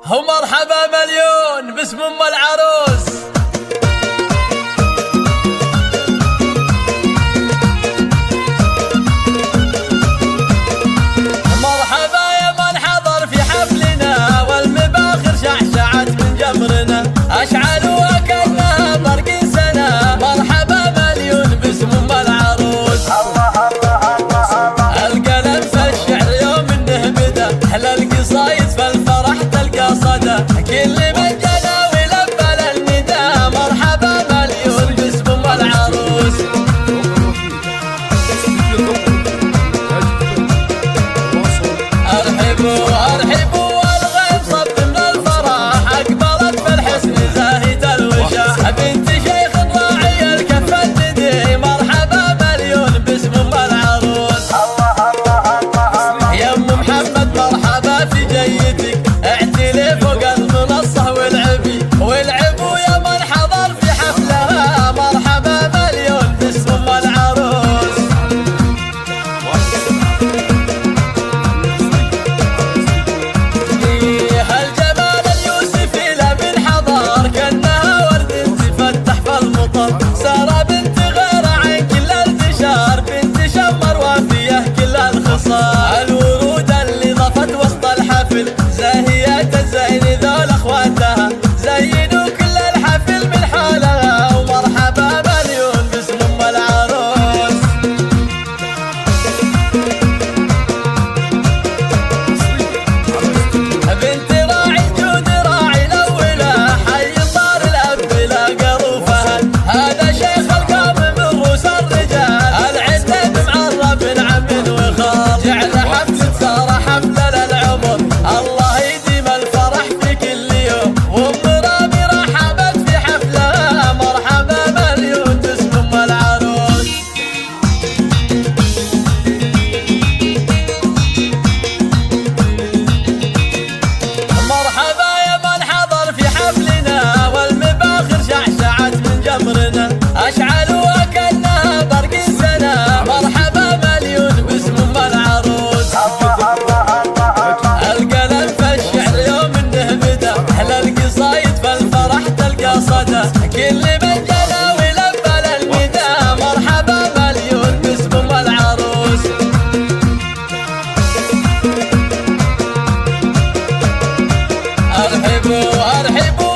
ومرحبا مليون باسم ام العروس. مرحبا يا من حضر في حفلنا والمباخر شعشعت من جمرنا اشعلوا كانها برق سنه. مرحبا مليون باسم ام العروس. القلم في الشعر يوم انه بدا احلى القصايد في الفرح تلقى صدى. كل من جنى ولبى للنداء مرحبا مليون باسم ام العروس. ارحبوا والغيب صب من الفرح اقبلت في الحسن زاهية الوشاح. بنت شيخ راعي الكف الندي مرحبا مليون باسم ام العروس. يا ام محمد مرحبا في جيتك اعتلي فوق المنصة والعبوا يا من حضر في حفلها مرحبا مليون باسم ام العروس. هالجمال اليوسفي لا من حضر كانها ورد تفتح في المطر. سارة بنت غير عن كل الانتشار بنت شمر وافيه كل الخصال. الورود اللي ضفت وسط الحفل زاهيات الزين ذول اخواتها زينوا كل الحفل من حالها. ومرحبا مليون باسم ام العروس. بنت راعي جود راعي الاولى حي طار الاب لا قروفها. هذا شيخ القوم من روس الرجال العتاب معرب عم وخال. جعل حفلة سارة حفلة للعمر الله يديم الفرح في كل يوم. وام رامي رحبت في حفلها مرحبا مليون باسم ام العروس. مرحبا يا من حضر في حفلنا والمباخر شعشعت من جمرنا اشعلوا كانها برق سنه. مرحبا مليون باسم ام العروس. القلم في الشعر يوم انه بدا احلى القصايد في الفرح تلقى صدى. كل من جنى ولبى للنداء مرحبا مليون باسم ام العروس. ارحبوا